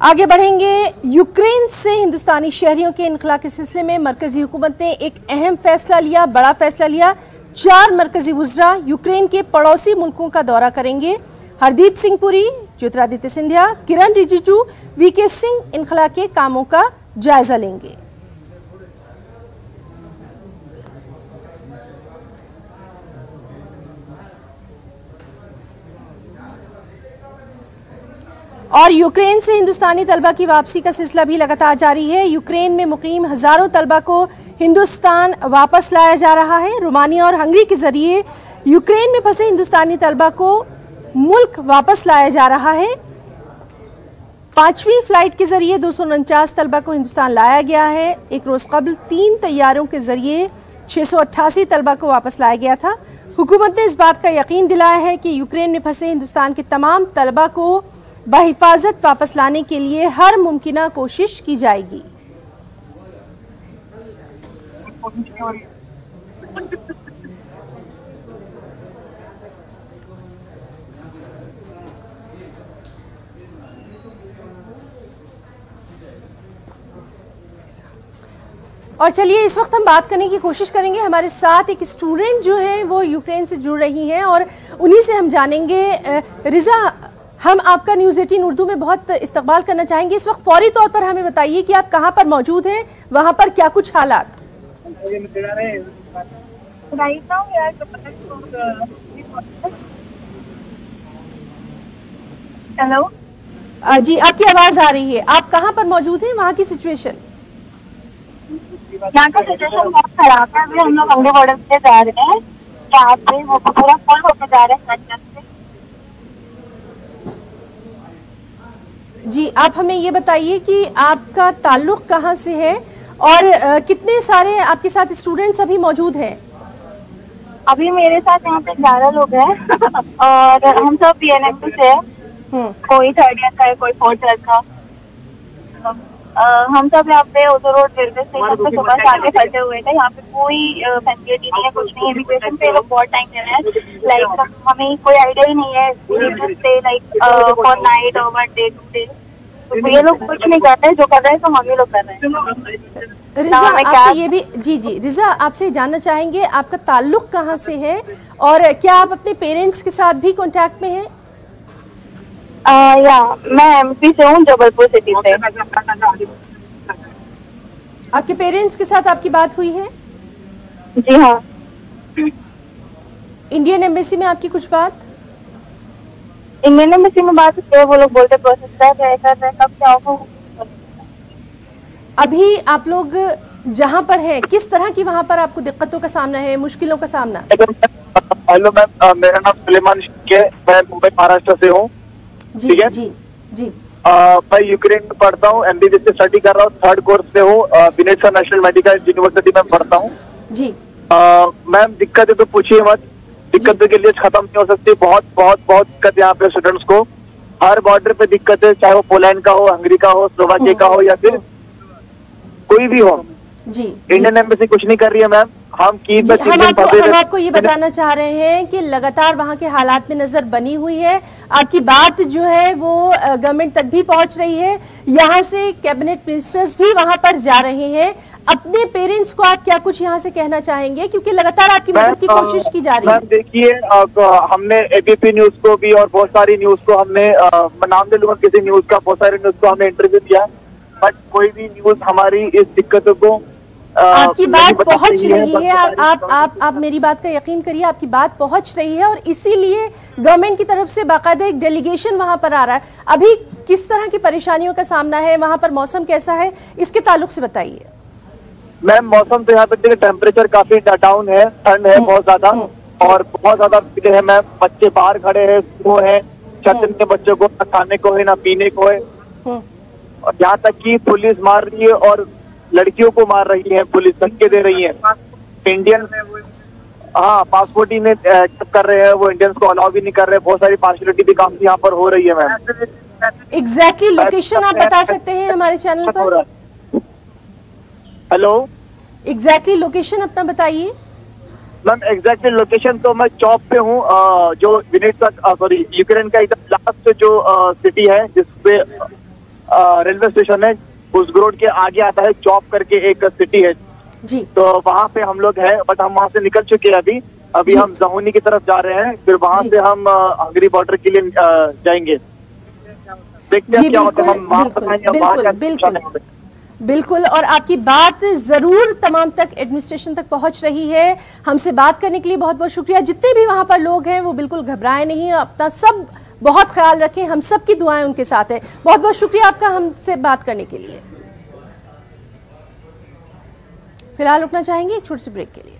आगे बढ़ेंगे। यूक्रेन से हिंदुस्तानी शहरियों के इनखला के सिलसिले में मरकजी हुकूमत ने एक अहम फैसला लिया, बड़ा फैसला लिया। 4 मरकजी वुज़रा यूक्रेन के पड़ोसी मुल्कों का दौरा करेंगे। हरदीप सिंह पुरी, ज्योतिरादित्य सिंधिया, किरण रिजिजू, वीके सिंह इनखला के कामों का जायजा लेंगे। और यूक्रेन से हिंदुस्तानी तलबा की वापसी का सिलसिला भी लगातार जारी है। यूक्रेन में मुकीम हजारों तलबा को हिंदुस्तान वापस लाया जा रहा है। रोमानिया और हंगरी के जरिए यूक्रेन में फंसे हिंदुस्तानी तलबा को मुल्क वापस लाया जा रहा है। 5वीं फ्लाइट के जरिए 249 तलबा को हिंदुस्तान लाया गया है। एक रोज कबल 3 तैयारों के जरिए 688 तलबा को वापस लाया गया था। हुकूमत ने इस बात का यकीन दिलाया है कि यूक्रेन में फंसे हिंदुस्तान के तमाम तलबा को बहिफाजत वापस लाने के लिए हर मुमकिना कोशिश की जाएगी। और चलिए इस वक्त हम बात करने की कोशिश करेंगे। हमारे साथ एक स्टूडेंट जो है वो यूक्रेन से जुड़ रही हैं और उन्हीं से हम जानेंगे। रिजा, हम आपका न्यूज़ 18 उर्दू में बहुत इस्तकबाल करना चाहेंगे। इस वक्त फौरी तौर पर हमें बताइए कि आप कहां पर मौजूद हैं, वहां पर क्या कुछ हालात। हेलो जी, आपकी आवाज आ रही है। आप कहां पर मौजूद हैं, वहां की सिचुएशन? यहाँ का सिचुएशन बहुत खराब है। अभी हम लोग हंगरी बॉर्डर से जा रहे हैं, जहाँ पे वो पूरा फुल होकर जा रहे हैं। जी, आप हमें ये बताइए कि आपका ताल्लुक कहाँ से है और कितने सारे आपके साथ स्टूडेंट्स अभी मौजूद हैं? अभी मेरे साथ यहाँ पे 11 लोग हैं और हम सब PNM से है। कोई 3rd ईयर का है, कोई 4th ईयर का। हम सब यहाँ पे उधर रोड रेलवे स्टेशन पे सुबह से आके फंसे हुए थे। यहाँ पे कोई फैसिलिटी नहीं है, कुछ नहीं है। इमिग्रेशन पे लोग बहुत टाइम ले रहे हैं। लाइक हमें कोई आइडिया ही नहीं है स्टे लाइक फॉर नाइट और 1 डे 2 डे। तो ये लोग कुछ नहीं कर रहे, जो कर रहे हैं तो हम ही लोग कर रहे हैं। रिजा, आपसे ये भी जी रिजा, आपसे जानना चाहेंगे आपका ताल्लुक कहाँ से है और क्या आप अपने पेरेंट्स के साथ भी कांटेक्ट में हैं? या मैं MP से हूँ, जबलपुर सिटी से। आपके पेरेंट्स के साथ आपकी बात हुई है? जी हाँ। इंडियन एम्बेसी में आपकी कुछ बात? इंडियन एम्बेसी में बात है, वो लोग बोलते प्रोसेस कर रहे कब क्या होगा। अभी आप लोग जहाँ पर हैं, किस तरह की वहाँ पर आपको दिक्कतों का सामना है, मुश्किलों का सामना? हेलो मैम, मेरा नाम सुलेमान शेख है। मैं मुंबई महाराष्ट्र से हूँ। जी जी जी। मैं यूक्रेन में पढ़ता हूँ, MBBS से स्टडी कर रहा हूँ, 3rd कोर्स से हूँ। विनेट्सा नेशनल मेडिकल यूनिवर्सिटी में पढ़ता हूँ। जी मैम, दिक्कतें तो पूछिए मत। दिक्कतें के लिए खत्म नहीं हो सकती। बहुत बहुत बहुत दिक्कत यहाँ पे स्टूडेंट्स को। हर बॉर्डर पे दिक्कत है, चाहे वो पोलैंड का हो, हंगरी का हो, स्लोवाकिया का हो या फिर कोई भी हो। जी, इंडियन एम्बेसी कुछ नहीं कर रही है मैम। हम हम आपको ये बताना चाह रहे हैं कि लगातार वहाँ के हालात में नजर बनी हुई है। आपकी बात जो है वो गवर्नमेंट तक भी पहुंच रही है। यहाँ से कैबिनेट मिनिस्टर्स भी वहाँ पर जा रहे हैं। अपने पेरेंट्स को आप क्या कुछ यहाँ से कहना चाहेंगे, क्योंकि लगातार आपकी मदद की कोशिश की जा रही है? देखिए, हमने ABP न्यूज को भी और बहुत सारी न्यूज को हमने नाम दे लूंगा किसी न्यूज का, बहुत सारी न्यूज को हमने इंटरव्यू दिया, बट कोई भी न्यूज हमारी इस दिक्कतों को आपकी बात पहुंच रही है। आप मेरी बात का यकीन करिए, आपकी बात पहुंच रही है और इसीलिए गवर्नमेंट की तरफ से बाकायदा एक डेलीगेशन वहां पर आ रहा है। अभी किस तरह की परेशानियों का सामना है वहां पर, मौसम कैसा है, इसके ताल्लुक से बताइए। मैम, मौसम तो यहाँ पे देखिए टेम्परेचर काफी डाउन है, ठंड है बहुत ज्यादा और बहुत ज्यादा भीड़ है मैम। बच्चे बाहर खड़े हैं, वो है छत में, बच्चों को ना खाने को है ना पीने को है। और यहाँ तक कि पुलिस मार रही है और लड़कियों को मार रही है, पुलिस धक्के दे रही है। इंडियन पासपोर्ट ही नहीं कर रहे हैं, वो इंडियंस को अलाउ भी नहीं कर रहे। बहुत सारी पार्शलिटी भी काम यहाँ पर हो रही है मैम। एग्जैक्टली लोकेशन आप बता सकते हैं हमारे चैनल पर? हेलो, एग्जैक्टली लोकेशन अपना बताइए। मैम, एग्जैक्टली लोकेशन तो मैं चौक पे हूँ, जो विनेट्सा यूक्रेन का एकदम लास्ट जो सिटी है जिसपे रेलवे स्टेशन है, उस के आगे आता है चौप करके एक सिटी है जी, तो वहाँ पे हम लोग हैं, बट हम वहाँ से निकल चुके हैं अभी हम जहोनी की तरफ जा रहे हैं, फिर वहाँ से हम हंगरी बॉर्डर के लिए जाएंगे। देखते हैं क्या होता है, हम वहाँ बिल्कुल बिल्कुल। और आपकी बात जरूर तमाम तक एडमिनिस्ट्रेशन तक पहुंच रही है। हमसे बात करने के लिए बहुत बहुत शुक्रिया। जितने भी वहां पर लोग हैं वो बिल्कुल घबराए नहीं, अपना सब बहुत ख्याल रखें, हम सब की दुआएं उनके साथ है। बहुत बहुत शुक्रिया आपका हमसे बात करने के लिए। फिलहाल रुकना चाहेंगे एक छोटे से ब्रेक के लिए।